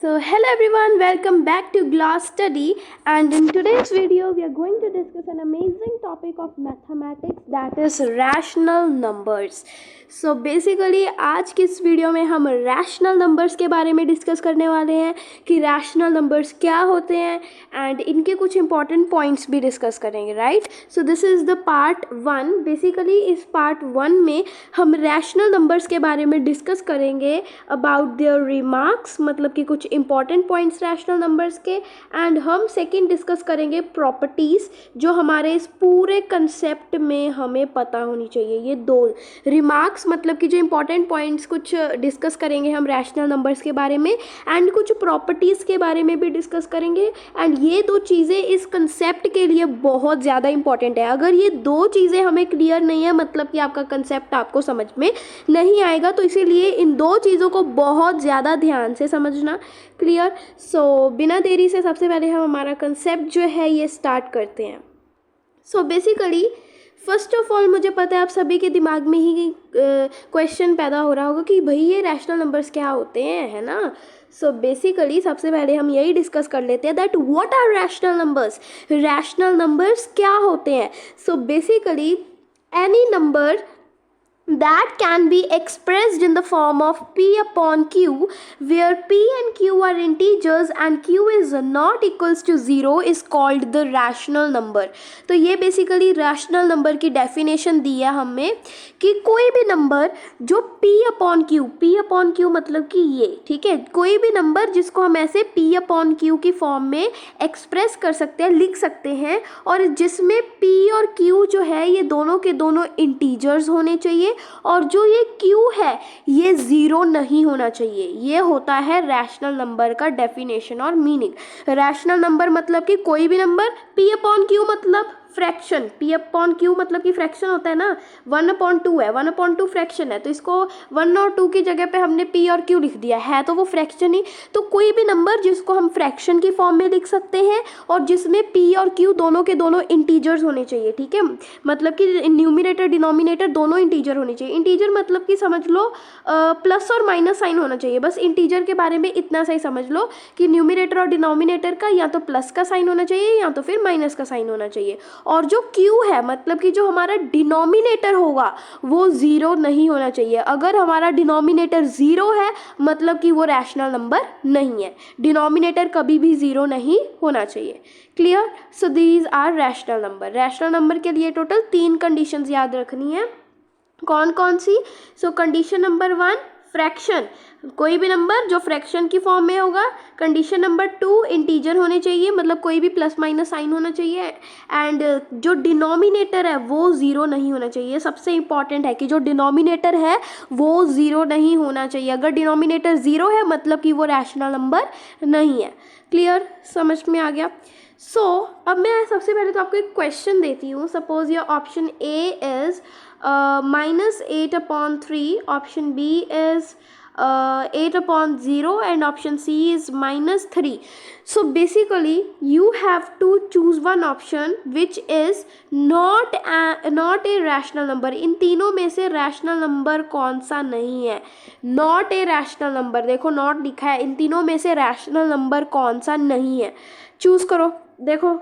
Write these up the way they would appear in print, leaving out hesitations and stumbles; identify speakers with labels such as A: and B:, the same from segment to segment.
A: So hello everyone, welcome back to Glass Study, and in today's video we are going to discuss an amazing topic of mathematics, that is rational numbers. So basically आज की इस video में हम rational numbers के बारे में discuss करने वाले हैं कि रैशनल नंबर्स क्या होते हैं एंड इनके कुछ इंपॉर्टेंट पॉइंट्स भी डिस्कस करेंगे, right. So this is the part 1. Basically इस पार्ट 1 में हम रैशनल नंबर्स के बारे में डिस्कस करेंगे अबाउट देयर रिमार्क्स, मतलब कि कुछ इंपॉर्टेंट पॉइंट्स रैशनल नंबर्स के. एंड हम सेकंड डिस्कस करेंगे प्रॉपर्टीज़ जो हमारे इस पूरे कंसेप्ट में हमें पता होनी चाहिए. ये दो रिमार्क्स मतलब कि जो इंपॉर्टेंट पॉइंट्स कुछ डिस्कस करेंगे हम रैशनल नंबर्स के बारे में एंड कुछ प्रॉपर्टीज़ के बारे में भी डिस्कस करेंगे. एंड ये दो चीज़ें इस कंसेप्ट के लिए बहुत ज़्यादा इंपॉर्टेंट है. अगर ये दो चीज़ें हमें क्लियर नहीं है मतलब कि आपका कंसेप्ट आपको समझ में नहीं आएगा. तो इसीलिए इन दो चीज़ों को बहुत ज़्यादा ध्यान से समझना. क्लियर. सो बिना देरी से सबसे पहले हम हमारा कंसेप्ट जो है ये स्टार्ट करते हैं. So basically first of all मुझे पता है आप सभी के दिमाग में ही क्वेश्चन पैदा हो रहा होगा कि भाई ये रैशनल नंबर्स क्या होते हैं, है ना. सो बेसिकली सबसे पहले हम यही डिस्कस कर लेते हैं that what are rational numbers. Rational numbers क्या होते हैं. So basically any number that can be expressed in the form of p upon q, where p and q are integers and q is not equals to 0 is called the rational number. तो ये basically rational number की definition दी है हमें कि कोई भी number जो p upon q मतलब कि ये, ठीक है, कोई भी नंबर जिसको हम ऐसे p अपॉन q की फॉर्म में एक्सप्रेस कर सकते हैं, लिख सकते हैं, और जिसमें p और q जो है ये दोनों के दोनों इंटीजर्स होने चाहिए और जो ये q है ये ज़ीरो नहीं होना चाहिए. ये होता है रैशनल नंबर का डेफिनेशन और मीनिंग. रैशनल नंबर मतलब कि कोई भी नंबर p अपॉन q मतलब फ्रैक्शन. p अपॉन q मतलब कि फ्रैक्शन होता है ना. 1/2 है, 1/2 फ्रैक्शन है, तो इसको 1 और 2 की जगह पे हमने p और q लिख दिया है, तो वो फ्रैक्शन ही. तो कोई भी नंबर जिसको हम फ्रैक्शन की फॉर्म में लिख सकते हैं और जिसमें p और q दोनों के दोनों इंटीजर्स होने चाहिए, ठीक है, मतलब कि न्यूमिनेटर डिनोमिनेटर दोनों इंटीजर होने चाहिए. इंटीजर मतलब कि समझ लो प्लस और माइनस साइन होना चाहिए. बस इंटीजर के बारे में इतना सही समझ लो कि न्यूमिनेटर और डिनोमिनेटर का या तो प्लस का साइन होना चाहिए या तो फिर माइनस का साइन होना चाहिए. और जो q है मतलब कि जो हमारा डिनोमिनेटर होगा वो ज़ीरो नहीं होना चाहिए. अगर हमारा डिनोमिनेटर ज़ीरो है मतलब कि वो रैशनल नंबर नहीं है. डिनोमिनेटर कभी भी ज़ीरो नहीं होना चाहिए. Clear. So these are rational number. Rational number के लिए टोटल 3 कंडीशंस याद रखनी है. कौन कौन सी. सो कंडीशन नंबर 1 फ्रैक्शन, कोई भी नंबर जो फ्रैक्शन की फॉर्म में होगा. कंडीशन नंबर 2 इंटीजर होने चाहिए, मतलब कोई भी प्लस माइनस साइन होना चाहिए. एंड जो डिनोमिनेटर है वो ज़ीरो नहीं होना चाहिए. सबसे इंपॉर्टेंट है कि जो डिनोमिनेटर है वो ज़ीरो नहीं होना चाहिए. अगर डिनोमिनेटर ज़ीरो है मतलब कि वो रैशनल नंबर नहीं है. क्लियर. समझ में आ गया. अब मैं सबसे पहले तो आपको एक क्वेश्चन देती हूँ. Suppose your option A is -8/3, option B is 8/0 and option C is -3. So basically you have to choose one option which is not a rational number. इन तीनों में से रैशनल नंबर कौन सा नहीं है. नॉट ए रैशनल नंबर, देखो not लिखा है. इन तीनों में से रैशनल नंबर कौन सा नहीं है. चूज़ करो. देखो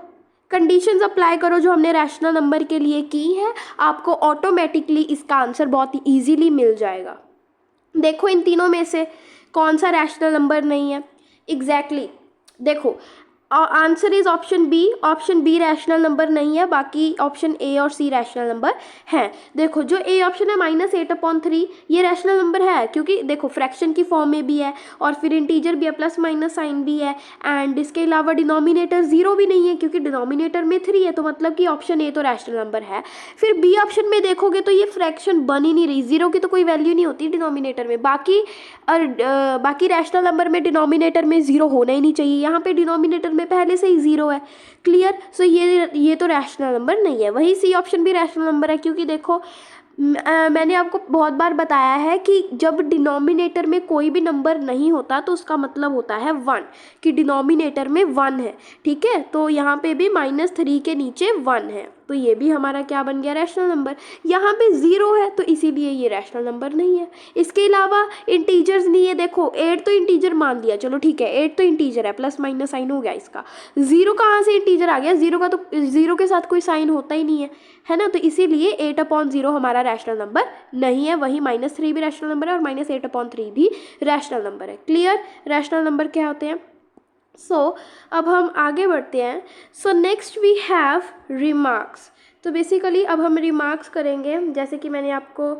A: कंडीशंस अप्लाई करो जो हमने रैशनल नंबर के लिए की है, आपको ऑटोमेटिकली इसका आंसर बहुत ही ईजीली मिल जाएगा. देखो इन तीनों में से कौन सा रैशनल नंबर नहीं है. एग्जैक्टली देखो answer is option B. Option B rational number नहीं है, बाकी ऑप्शन ए और सी रैशनल नंबर हैं. देखो जो ए ऑप्शन है -8/3 ये रैशनल नंबर है क्योंकि देखो फ्रैक्शन की फॉर्म में भी है और फिर इंटीजर भी है, प्लस माइनस साइन भी है. एंड इसके अलावा डिनोमिनेटर ज़ीरो भी नहीं है क्योंकि डिनोमिनेटर में 3 है, तो मतलब कि ऑप्शन ए तो रैशनल नंबर है. फिर बी ऑप्शन में देखोगे तो ये फ्रैक्शन बन ही नहीं रही, ज़ीरो की तो कोई वैल्यू नहीं होती डिनोमिनेटर में. बाकी रैशनल नंबर में डिनोमिनेटर में ज़ीरो होना ही नहीं चाहिए. यहाँ पे डिनोमिनेटर में पहले से ही ज़ीरो है. क्लियर. सो ये तो रैशनल नंबर नहीं है. वही सी ऑप्शन भी रैशनल नंबर है क्योंकि देखो मैंने आपको बहुत बार बताया है कि जब डिनोमिनेटर में कोई भी नंबर नहीं होता तो उसका मतलब होता है 1, कि डिनोमिनेटर में 1 है, ठीक है। तो यहाँ पे भी -3 के नीचे 1 है, तो ये भी हमारा क्या बन गया, रैशनल नंबर। यहाँ पे 0 है तो इसीलिए ये रैशनल नंबर नहीं है। इसके अलावा इंटीजर्स नहीं है, देखो 8 तो इंटीजर मान लिया, चलो ठीक है 8 तो इंटीजर है, प्लस माइनस साइन हो गया इसका। 0 कहाँ से इंटीजर आ गया, 0 का तो 0 के साथ कोई साइन होता ही नहीं है ना, तो इसीलिए 8/0 हमारा रैशनल नंबर नहीं है। वही -3 भी रैशनल नंबर है और -8/3 भी रैशनल नंबर है। क्लियर, रैशनल नंबर क्या होते हैं। अब हम आगे बढ़ते हैं। Next we have remarks. तो बेसिकली अब हम रिमार्क्स करेंगे, जैसे कि मैंने आपको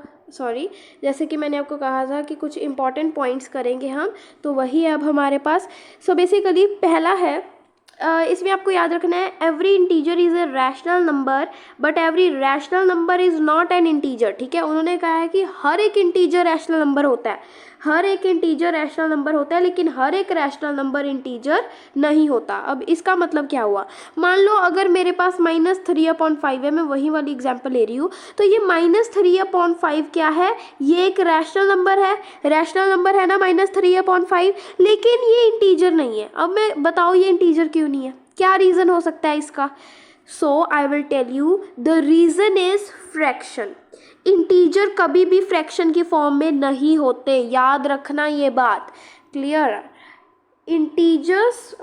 A: कहा था कि कुछ इंपॉर्टेंट पॉइंट्स करेंगे हम, तो वही है अब हमारे पास। बेसिकली पहला है, इसमें आपको याद रखना है, every integer is a rational number but every rational number is not an integer, ठीक है। उन्होंने कहा है कि हर एक इंटीजर रैशनल नंबर होता है, हर एक इंटीजर रैशनल नंबर होता है, लेकिन हर एक रैशनल नंबर इंटीजर नहीं होता। अब इसका मतलब क्या हुआ, मान लो अगर मेरे पास -3/5 है, मैं वही वाली एग्जांपल ले रही हूँ, तो ये -3/5 क्या है, ये एक रैशनल नंबर है, रैशनल नंबर है ना -3/5, लेकिन ये इंटीजर नहीं है। अब मैं बताओ ये इंटीजर क्यों नहीं है, क्या रीज़न हो सकता है इसका। I will tell you, the reason is fraction. Integer कभी भी फ्रैक्शन की फॉर्म में नहीं होते, याद रखना ये बात। क्लियर, इंटीजर्स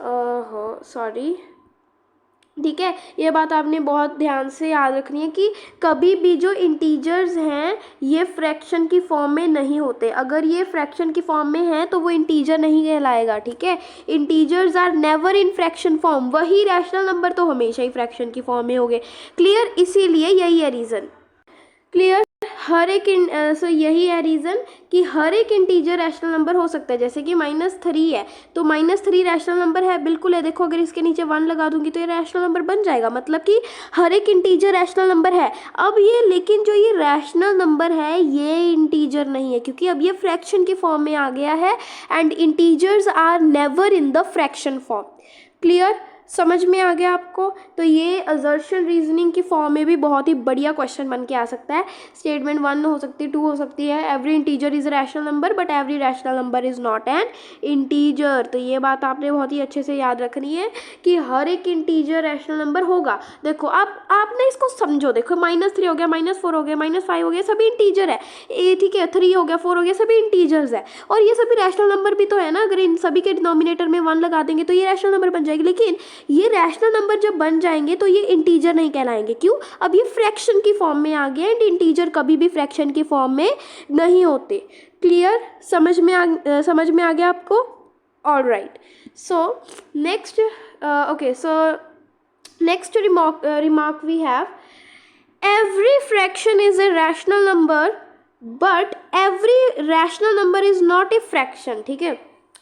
A: ठीक है, ये बात आपने बहुत ध्यान से याद रखनी है कि कभी भी जो इंटीजर्स हैं ये फ्रैक्शन की फॉर्म में नहीं होते। अगर ये फ्रैक्शन की फॉर्म में है तो वो इंटीजर नहीं कहलाएगा, ठीक है। Integers are never in fraction form, वही रैशनल नंबर तो हमेशा ही फ्रैक्शन की फॉर्म में होंगे। क्लियर, इसीलिए यही है रीज़न। क्लियर, हर एक यही है रीज़न कि हर एक इंटीजर रैशनल नंबर हो सकता है। जैसे कि -3 है तो -3 रैशनल नंबर है, बिल्कुल है। देखो अगर इसके नीचे 1 लगा दूंगी तो ये रैशनल नंबर बन जाएगा, मतलब कि हर एक इंटीजर रैशनल नंबर है। अब ये लेकिन जो ये रैशनल नंबर है ये इंटीजर नहीं है, क्योंकि अब ये फ्रैक्शन की फॉर्म में आ गया है, and integers are never in the fraction form. Clear, समझ में आ गया आपको। तो ये असर्शन रीजनिंग की फॉर्म में भी बहुत ही बढ़िया क्वेश्चन बन के आ सकता है। स्टेटमेंट 1 हो सकती है, 2 हो सकती है, every integer is rational number but every rational number is not an integer. तो ये बात आपने बहुत ही अच्छे से याद रखनी है कि हर एक इंटीजर रैशनल नंबर होगा। देखो आप ना इसको समझो, देखो -3 हो गया, -4 हो गया, -5 हो गया, सभी इंटीजर है। ठीक है, 3 हो गया, 4 हो गया, सभी इंटीजर्स है, और ये सभी रैशनल नंबर भी तो है ना। अगर इन सभी के डिनोमिनेटर में 1 लगा देंगे तो ये रैशनल नंबर बन जाएगी, लेकिन ये रैशनल नंबर जब बन जाएंगे तो ये इंटीजर नहीं कहलाएंगे। क्यों, अब ये फ्रैक्शन की फॉर्म में आ गए, एंड इंटीजर कभी भी फ्रैक्शन की फॉर्म में नहीं होते। क्लियर, समझ में आ गया आपको। Alright, next next remark we have, every fraction is a rational number but every rational number is not a fraction, ठीक है।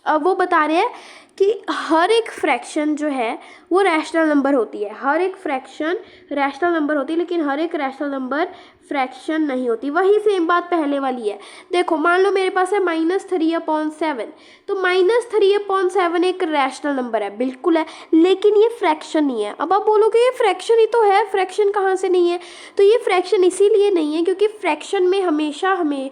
A: अब वो बता रहे हैं कि हर एक फ्रैक्शन जो है वो रैशनल नंबर होती है, हर एक फ्रैक्शन रैशनल नंबर होती है, लेकिन हर एक रैशनल नंबर फ्रैक्शन नहीं होती। वही सेम बात पहले वाली है। देखो मान लो मेरे पास है -3/7, तो -3/7 एक रैशनल नंबर है, बिल्कुल है, लेकिन ये फ्रैक्शन नहीं है। अब आप बोलोगे ये फ्रैक्शन ही तो है, फ्रैक्शन कहाँ से नहीं है, तो ये फ्रैक्शन इसीलिए नहीं है क्योंकि फ्रैक्शन में हमेशा हमें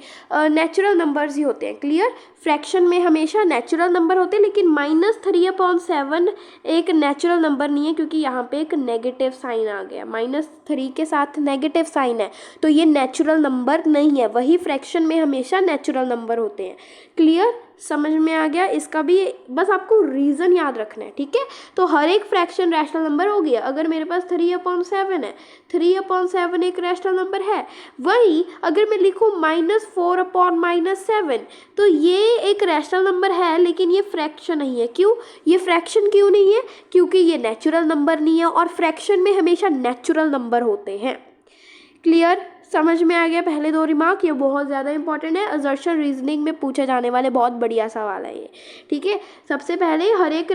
A: नेचुरल नंबर्स ही होते हैं। क्लियर, फ्रैक्शन में हमेशा नेचुरल नंबर होते हैं, लेकिन -3/7 एक नेचुरल नंबर नहीं है, क्योंकि यहाँ पे एक नेगेटिव साइन आ गया, -3 के साथ नेगेटिव साइन है, तो ये नेचुरल नंबर नहीं है। वही फ्रैक्शन में हमेशा नेचुरल नंबर होते हैं। क्लियर, समझ में आ गया। इसका भी बस आपको रीज़न याद रखना है, ठीक है। तो हर एक फ्रैक्शन रैशनल नंबर हो गया। अगर मेरे पास 3/7 है, 3/7 एक रैशनल नंबर है। वही अगर मैं लिखूँ -4/-7, तो ये एक रैशनल नंबर है, लेकिन ये फ्रैक्शन नहीं है। क्यों, ये फ्रैक्शन क्यों नहीं है, क्योंकि ये नेचुरल नंबर नहीं है, और फ्रैक्शन में हमेशा नेचुरल नंबर होते हैं। क्लियर, समझ में आ गया पहले 2 रिमार्क। ये बहुत ज़्यादा इंपॉर्टेंट है, असर्शन रीजनिंग में पूछे जाने वाले बहुत बढ़िया सवाल है ये, ठीक है। सबसे पहले हर एक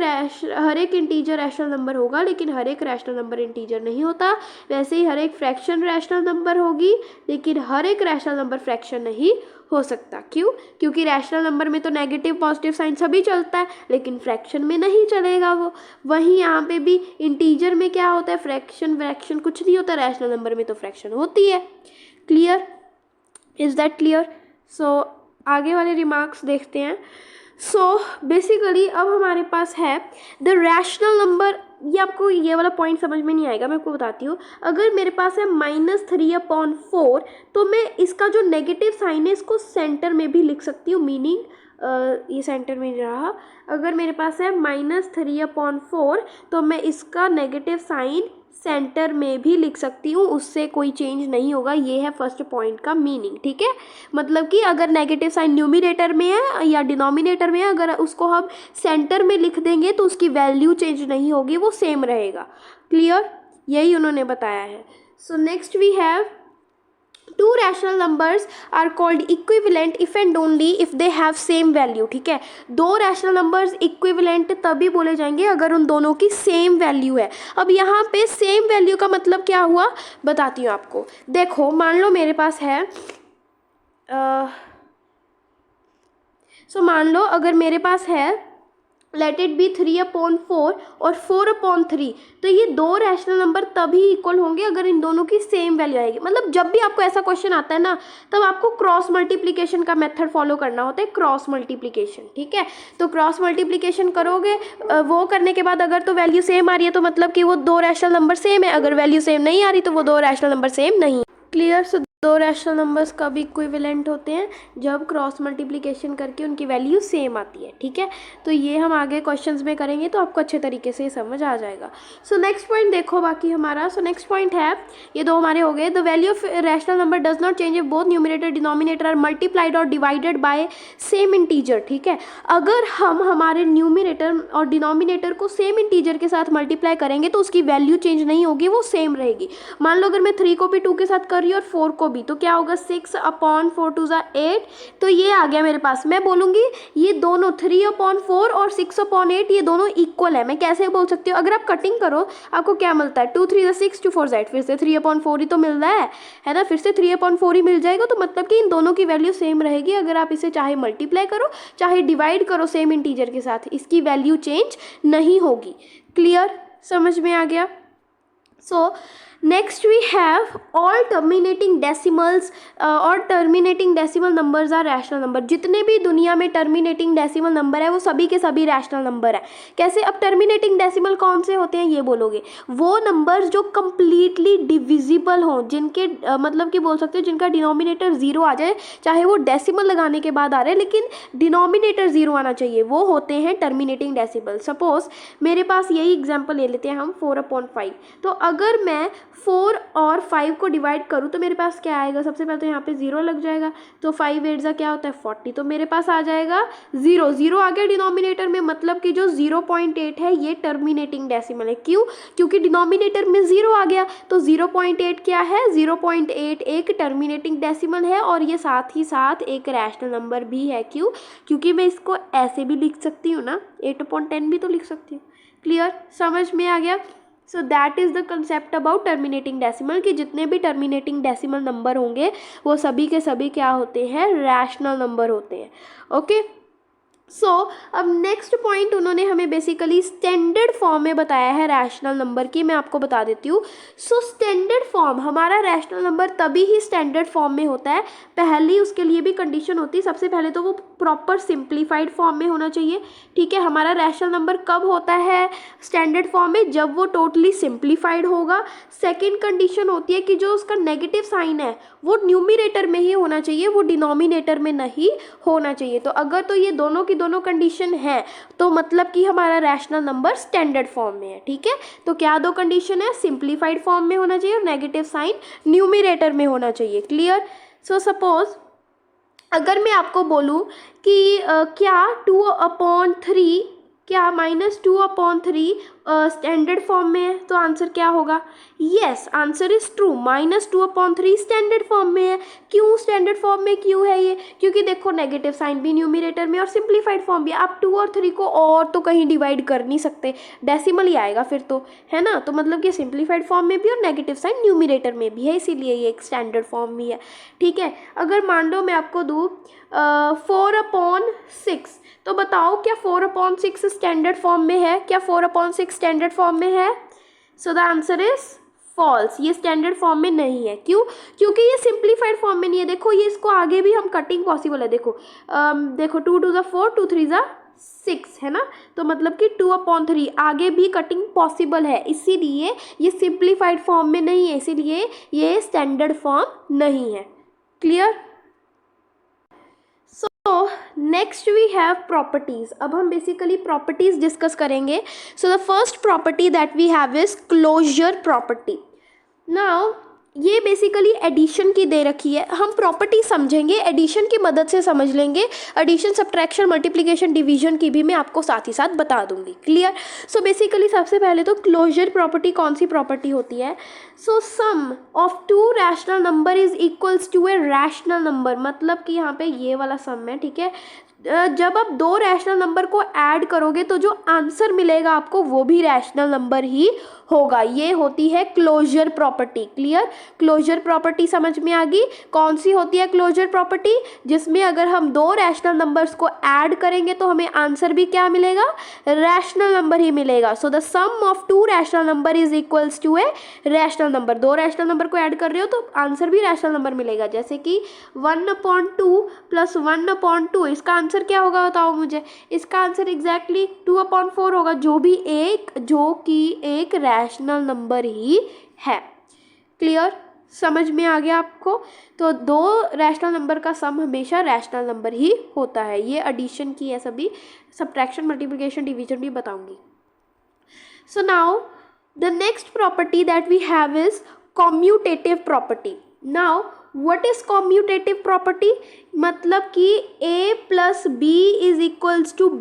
A: इंटीजर रैशनल नंबर होगा, लेकिन हर एक रैशनल नंबर इंटीजर नहीं होता। वैसे ही हर एक फ्रैक्शन रैशनल नंबर होगी, लेकिन हर एक रैशनल नंबर फ्रैक्शन नहीं हो सकता। क्यों, क्योंकि रैशनल नंबर में तो नेगेटिव पॉजिटिव साइन सभी चलता है, लेकिन फ्रैक्शन में नहीं चलेगा वो। वहीं यहाँ पे भी इंटीजर में क्या होता है, फ्रैक्शन कुछ नहीं होता, रैशनल नंबर में तो फ्रैक्शन होती है। Clear, is that clear? So आगे वाले रिमार्क्स देखते हैं। सो बेसिकली अब हमारे पास है द रैशनल नंबर। ये आपको ये वाला पॉइंट समझ में नहीं आएगा, मैं आपको बताती हूँ। अगर मेरे पास है -3/4, तो मैं इसका जो नेगेटिव साइन है इसको सेंटर में भी लिख सकती हूँ, मीनिंग ये सेंटर में रहा। अगर मेरे पास है -3/4, तो मैं इसका नेगेटिव साइन सेंटर में भी लिख सकती हूँ, उससे कोई चेंज नहीं होगा। ये है फर्स्ट पॉइंट का मीनिंग, ठीक है। मतलब कि अगर नेगेटिव साइन न्यूमिनेटर में है या डिनोमिनेटर में है, अगर उसको हम सेंटर में लिख देंगे तो उसकी वैल्यू चेंज नहीं होगी, वो सेम रहेगा। क्लियर? यही उन्होंने बताया है। So next we have two rational numbers are called equivalent if and only if they have same value, ठीक है। दो रैशनल नंबर्स इक्विवेलेंट तभी बोले जाएंगे अगर उन दोनों की सेम वैल्यू है। अब यहाँ पे सेम वैल्यू का मतलब क्या हुआ, बताती हूँ आपको। देखो मान लो मेरे पास है मान लो अगर मेरे पास है लेट इट बी 3/4 और 4/3, तो ये दो रैशनल नंबर तभी इक्वल होंगे अगर इन दोनों की सेम वैल्यू आएगी। मतलब जब भी आपको ऐसा क्वेश्चन आता है ना, तब आपको क्रॉस मल्टीप्लिकेशन का मेथड फॉलो करना होता है, क्रॉस मल्टीप्लिकेशन, ठीक है। तो क्रॉस मल्टीप्लिकेशन करोगे, वो करने के बाद अगर तो वैल्यू सेम आ रही है तो मतलब कि वो दो रैशनल नंबर सेम है, अगर वैल्यू सेम नहीं आ रही तो वो दो रैशनल नंबर सेम नहीं। क्लियर? सो दो रैशनल नंबर्स कब इक्विवेलेंट होते हैं, जब क्रॉस मल्टीप्लिकेशन करके उनकी वैल्यू सेम आती है, ठीक है। तो ये हम आगे क्वेश्चंस में करेंगे तो आपको अच्छे तरीके से समझ आ जाएगा। सो नेक्स्ट पॉइंट देखो बाकी हमारा। सो नेक्स्ट पॉइंट है, ये दो हमारे हो गए। The value of rational number does not change if both numerator denominator are multiplied और डिवाइडेड बाय सेम इंटीजर, ठीक है। अगर हम हमारे न्यूमिनेटर और डिनोमिनेटर को सेम इंटीजर के साथ मल्टीप्लाई करेंगे तो उसकी वैल्यू चेंज नहीं होगी, वो सेम रहेगी। मान लो अगर मैं 3 को भी 2 के साथ कर रही हूँ और 4 को भी, तो क्या होगा, 6/4 2 8। तो ये आ गया मेरे पास। मैं बोलूँगी ये दोनों 3/4 और 6/8 ये दोनों इक्वल है। मैं कैसे बोल सकती हूँ, अगर आप कटिंग करो आपको क्या मिलता है, 2 3 6 2 4 फिर से 3/4 ही तो मिल रहा है ना, फिर से 3/4 ही मिल जाएगा। तो मतलब कि इन दोनों की वैल्यू सेम रहेगी। अगर आप इसे चाहे मल्टीप्लाई करो चाहे डिवाइड करो सेम इंटीजर के साथ, इसकी वैल्यू चेंज नहीं होगी। क्लियर? समझ में आ गया? So next we have all terminating decimals और terminating decimal numbers are rational number. जितने भी दुनिया में टर्मिनेटिंग डेसिमल नंबर है वो सभी के सभी रैशनल नंबर है। कैसे? अब टर्मिनेटिंग डेसिमल कौन से होते हैं ये बोलोगे, वो नंबर्स जो कंप्लीटली डिविजिबल हों, जिनके मतलब कि बोल सकते हो जिनका डिनोमिनेटर 0 आ जाए, चाहे वो डेसिमल लगाने के बाद आ रहे हैं लेकिन डिनोमिनेटर 0 आना चाहिए, वो होते हैं टर्मिनेटिंग डेसिमल। सपोज मेरे पास यही एग्जाम्पल ले लेते हैं हम, 4/5। तो अगर मैं 4 और 5 को डिवाइड करूँ तो मेरे पास क्या आएगा, सबसे पहले तो यहाँ पे 0 लग जाएगा, तो 5 8 क्या होता है 40, तो मेरे पास आ जाएगा 0 0 आ गया डिनोमिनेटर में। मतलब कि जो 0.8 है ये टर्मिनेटिंग डेसिमल है। क्यों? क्योंकि डिनोमिनेटर में 0 आ गया, तो 0.8 क्या है, 0.8 एक टर्मिनेटिंग डेसिमल है और ये साथ ही साथ एक रैशनल नंबर भी है। क्यों? क्योंकि मैं इसको ऐसे भी लिख सकती हूँ ना, 8/10 भी तो लिख सकती हूँ। क्लियर? समझ में आ गया? So that is the concept about terminating decimal, कि जितने भी टर्मिनेटिंग डेसिमल नंबर होंगे वो सभी के सभी क्या होते हैं, रैशनल नंबर होते हैं। ओके। सो अब नेक्स्ट पॉइंट उन्होंने हमें बेसिकली स्टैंडर्ड फॉर्म में बताया है रैशनल नंबर की, मैं आपको बता देती हूँ। सो स्टैंडर्ड फॉर्म, हमारा रैशनल नंबर तभी ही स्टैंडर्ड फॉर्म में होता है, पहली उसके लिए भी कंडीशन होती है। सबसे पहले तो वो प्रॉपर सिंप्लीफाइड फॉर्म में होना चाहिए, ठीक है। हमारा रैशनल नंबर कब होता है स्टैंडर्ड फॉर्म में, जब वो टोटली सिंप्लीफाइड होगा। सेकेंड कंडीशन होती है कि जो उसका नेगेटिव साइन है वो न्यूमिनेटर में ही होना चाहिए, वो डिनोमिनेटर में नहीं होना चाहिए। तो अगर तो ये दोनों की दोनों कंडीशन है तो मतलब कि हमारा रैशनल नंबर स्टैंडर्ड फॉर्म में है, ठीक है। तो क्या दो कंडीशन है, सिंप्लीफाइड फॉर्म में होना चाहिए और नेगेटिव साइन न्यूमिनेटर में होना चाहिए। क्लियर? सो सपोज अगर मैं आपको बोलूँ कि क्या 2/3 क्या -2/3 स्टैंडर्ड फॉर्म में है, तो आंसर क्या होगा, yes answer is true, -2/3 standard form में है। क्यों स्टैंडर्ड फॉर्म में क्यों है ये, क्योंकि देखो नेगेटिव साइन भी न्यूमिनेटर में और सिंप्लीफाइड फॉर्म भी। आप 2 और 3 को और तो कहीं डिवाइड कर नहीं सकते, डेसिमल ही आएगा फिर तो, है ना। तो मतलब ये सिंप्लीफाइड फॉर्म में भी और नेगेटिव साइन न्यूमिनेटर में भी है, इसीलिए ये एक स्टैंडर्ड फॉर्म भी है, ठीक है। अगर मान लो मैं आपको दूँ 4/6, तो बताओ क्या 4/6 स्टैंडर्ड फॉर्म में है, क्या 4/6 स्टैंडर्ड फॉर्म में है। So the answer is false, ये स्टैंडर्ड फॉर्म में नहीं है। क्यों? क्योंकि ये सिंप्लीफाइड फॉर्म में नहीं है। देखो ये इसको आगे भी हम कटिंग पॉसिबल है। देखो देखो 2 2 4 2 3 6 है ना, तो मतलब कि 2/3 आगे भी कटिंग पॉसिबल है, इसीलिए ये सिंप्लीफाइड फॉर्म में नहीं है, इसीलिए ये स्टैंडर्ड फॉर्म नहीं है। Clear? So next we have properties. अब हम बेसिकली प्रॉपर्टीज डिस्कस करेंगे। So the first property that we have is closure property. Now ये बेसिकली एडिशन की दे रखी है, हम प्रॉपर्टी समझेंगे, एडिशन की मदद से समझ लेंगे। एडिशन, सब्ट्रैक्शन, मल्टीप्लिकेशन, डिवीजन की भी मैं आपको साथ ही साथ बता दूंगी। क्लियर? सो बेसिकली सबसे पहले तो क्लोजर प्रॉपर्टी कौन सी प्रॉपर्टी होती है? So sum of two rational number is equals to a rational number, मतलब कि यहाँ पे ये वाला सम है, ठीक है। जब आप दो रैशनल नंबर को ऐड करोगे तो जो आंसर मिलेगा आपको वो भी रैशनल नंबर ही होगा, ये होती है closure property. Clear? Closure property समझ में आ गई? कौन सी होती है क्लोजर प्रॉपर्टी? जिसमें अगर हम दो रैशनल नंबर्स को ऐड करेंगे तो हमें आंसर भी क्या मिलेगा? रैशनल नंबर ही मिलेगा। So the sum of two rational number is equals to a rational number. दो रैशनल नंबर को ऐड कर रहे हो तो आंसर भी रैशनल नंबर मिलेगा, जैसे कि 1/2 + 1/2, इसका आंसर क्या होगा बताओ मुझे? इसका आंसर एग्जैक्टली 2/4 होगा, जो कि एक रैशनल नंबर ही है। क्लियर? समझ में आ गया आपको? तो दो रैशनल नंबर का सम हमेशा रैशनल नंबर ही होता है। ये एडिशन की है, सभी सब्ट्रैक्शन, मल्टीप्लिकेशन, डिवीजन भी बताऊंगी। So now the next property that we have is commutative property. Now what is commutative property? मतलब कि a + b =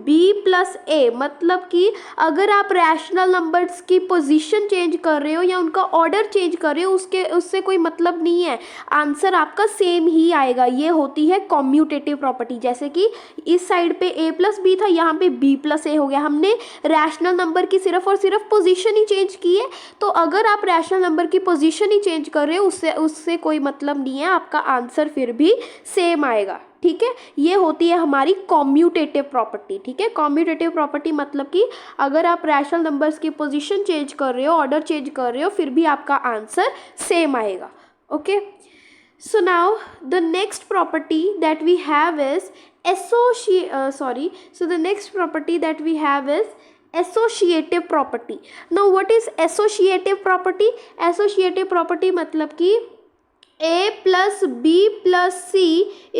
A: b + a, मतलब कि अगर आप रैशनल नंबर्स की पोजीशन चेंज कर रहे हो या उनका ऑर्डर चेंज कर रहे हो, उससे कोई मतलब नहीं है, आंसर आपका सेम ही आएगा। ये होती है कॉम्यूटेटिव प्रॉपर्टी। जैसे कि इस साइड पे a + b था, यहाँ पे b + a हो गया, हमने रैशनल नंबर की सिर्फ और सिर्फ पोजीशन ही चेंज की है। तो अगर आप रैशनल नंबर की पोजीशन ही चेंज कर रहे हो, उससे कोई मतलब नहीं है, आपका आंसर फिर भी सेम आएगा। ठीक है? ये होती है हमारी कॉम्यूटेटिव प्रॉपर्टी। ठीक है? कॉम्यूटेटिव प्रॉपर्टी मतलब कि अगर आप रैशनल नंबर्स की पोजीशन चेंज कर रहे हो, ऑर्डर चेंज कर रहे हो, फिर भी आपका आंसर सेम आएगा। Okay? So now the next property that we have is associative property. Now what is associative property? Associative property मतलब कि a + b + c = a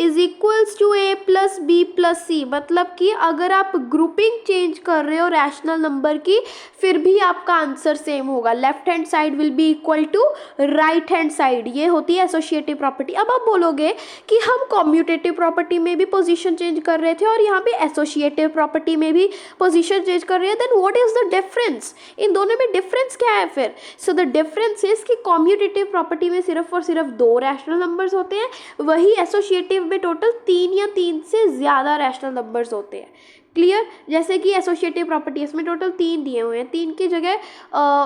A: + b + c, मतलब कि अगर आप ग्रुपिंग चेंज कर रहे हो रैशनल नंबर की, फिर भी आपका आंसर सेम होगा। Left hand side will be equal to right hand side, ये होती है एसोसिएटिव प्रॉपर्टी। अब आप बोलोगे कि हम कॉम्यूटेटिव प्रॉपर्टी में भी पोजीशन चेंज कर रहे थे और यहाँ पे एसोसिएटिव प्रॉपर्टी में भी पोजीशन चेंज कर रहे हैं, then what is the difference? इन दोनों में डिफरेंस क्या है फिर? सो द डिफरेंस इज कि कॉम्यूटेटिव प्रॉपर्टी में सिर्फ और सिर्फ दो रैशनल नंबर्स होते हैं, वही एसोसिएटिव में टोटल 3 या 3 से ज़्यादा रैशनल नंबर्स होते हैं। क्लियर? जैसे कि एसोसिएटिव प्रॉपर्टी, इसमें टोटल 3 दिए हुए हैं, 3 की जगह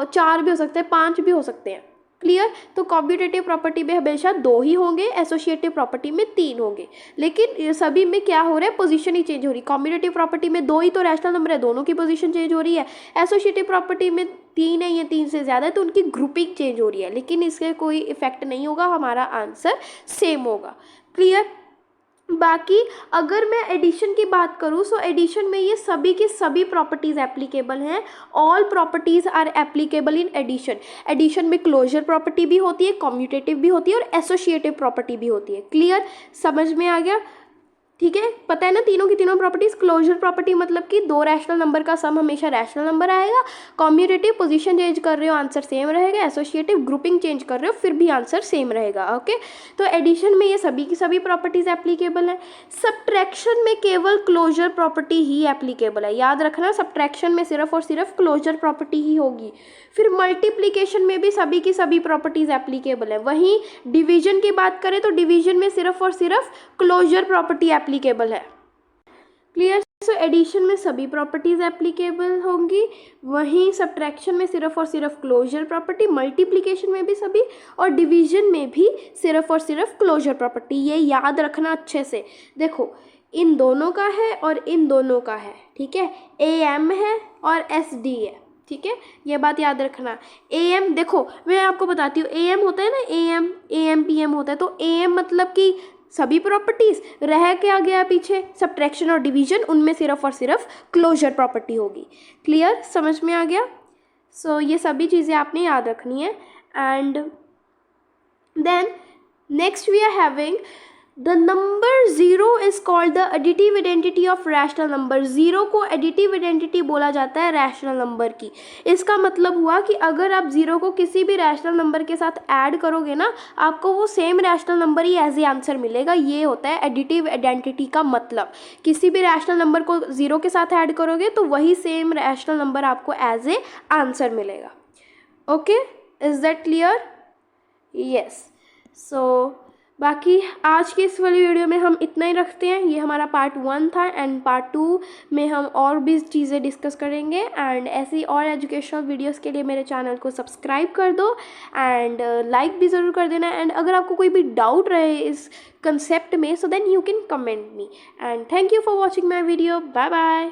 A: 4 भी हो सकते हैं, 5 भी हो सकते हैं। क्लियर? तो कॉम्यूटेटिव प्रॉपर्टी में हमेशा 2 ही होंगे, एसोसिएटिव प्रॉपर्टी में 3 होंगे, लेकिन सभी में क्या हो रहा है? पोजीशन ही चेंज हो रही है। कॉम्यूटेटिव प्रॉपर्टी में 2 ही तो रैशनल नंबर है, दोनों की पोजीशन चेंज हो रही है। एसोसिएटिव प्रॉपर्टी में 3 है या 3 से ज़्यादा है, तो उनकी ग्रुपिंग चेंज हो रही है, लेकिन इसके कोई इफेक्ट नहीं होगा, हमारा आंसर सेम होगा। क्लियर? बाकी अगर मैं एडिशन की बात करूँ, सो एडिशन में ये सभी की सभी प्रॉपर्टीज़ एप्लीकेबल हैं। All properties are applicable in addition. Addition में क्लोजर प्रॉपर्टी भी होती है, कॉम्यूटेटिव भी होती है और एसोसिएटिव प्रॉपर्टी भी होती है। क्लियर? समझ में आ गया? ठीक है? पता है ना तीनों की तीनों प्रॉपर्टीज। क्लोजर प्रॉपर्टी मतलब कि दो रैशनल नंबर का सम हमेशा रैशनल नंबर आएगा। कॉम्यूटेटिव पोजीशन चेंज कर रहे हो, आंसर सेम रहेगा। एसोसिएटिव ग्रुपिंग चेंज कर रहे हो, फिर भी आंसर सेम रहेगा। ओके? तो एडिशन में ये सभी की सभी प्रॉपर्टीज एप्लीकेबल है। सब्ट्रैक्शन में केवल क्लोजर प्रॉपर्टी ही एप्लीकेबल है, याद रखना। सब्ट्रैक्शन में सिर्फ और सिर्फ क्लोजर प्रॉपर्टी ही होगी। फिर मल्टीप्लिकेशन में भी सभी की सभी प्रॉपर्टीज एप्लीकेबल है। वहीं डिवीजन की बात करें तो डिवीजन में सिर्फ और सिर्फ क्लोजर प्रॉपर्टी एप्लीकेबल है। क्लियर? सो एडिशन में सभी प्रॉपर्टीज एप्लीकेबल होंगी, वहीं सब्ट्रैक्शन में सिर्फ और सिर्फ क्लोजर प्रॉपर्टी, मल्टीप्लिकेशन में भी सभी, और डिवीजन में भी सिर्फ और सिर्फ क्लोजर प्रॉपर्टी। ये याद रखना अच्छे से। देखो, इन दोनों का है और इन दोनों का है, ठीक है? AM है और SD है, ठीक है, ये बात याद रखना। AM देखो मैं आपको बताती हूँ, AM होता है ना, AM PM होता है, तो AM मतलब कि सभी प्रॉपर्टीज़, रह क्या गया पीछे, सब्ट्रैक्शन और डिवीजन, उनमें सिर्फ और सिर्फ क्लोजर प्रॉपर्टी होगी। क्लियर, समझ में आ गया? सो ये सभी चीज़ें आपने याद रखनी है। And then next we are having the number zero is called the additive identity of rational number. Zero को एडिटिव आइडेंटिटी बोला जाता है रैशनल नंबर की। इसका मतलब हुआ कि अगर आप ज़ीरो को किसी भी रैशनल नंबर के साथ ऐड करोगे ना, आपको वो सेम रैशनल नंबर ही एज ए आंसर मिलेगा। ये होता है एडिटिव आइडेंटिटी का मतलब। किसी भी रैशनल नंबर को ज़ीरो के साथ ऐड करोगे तो वही सेम रैशनल नंबर आपको एज ए आंसर मिलेगा। Okay, is that clear? Yes. So बाकी आज की इस वाली वीडियो में हम इतना ही रखते हैं। ये हमारा पार्ट 1 था एंड पार्ट 2 में हम और भी चीज़ें डिस्कस करेंगे। एंड ऐसी और एजुकेशनल वीडियोस के लिए मेरे चैनल को सब्सक्राइब कर दो एंड लाइक भी ज़रूर कर देना। एंड अगर आपको कोई भी डाउट रहे इस कंसेप्ट में, so then you can comment me. And thank you for watching my video. Bye bye.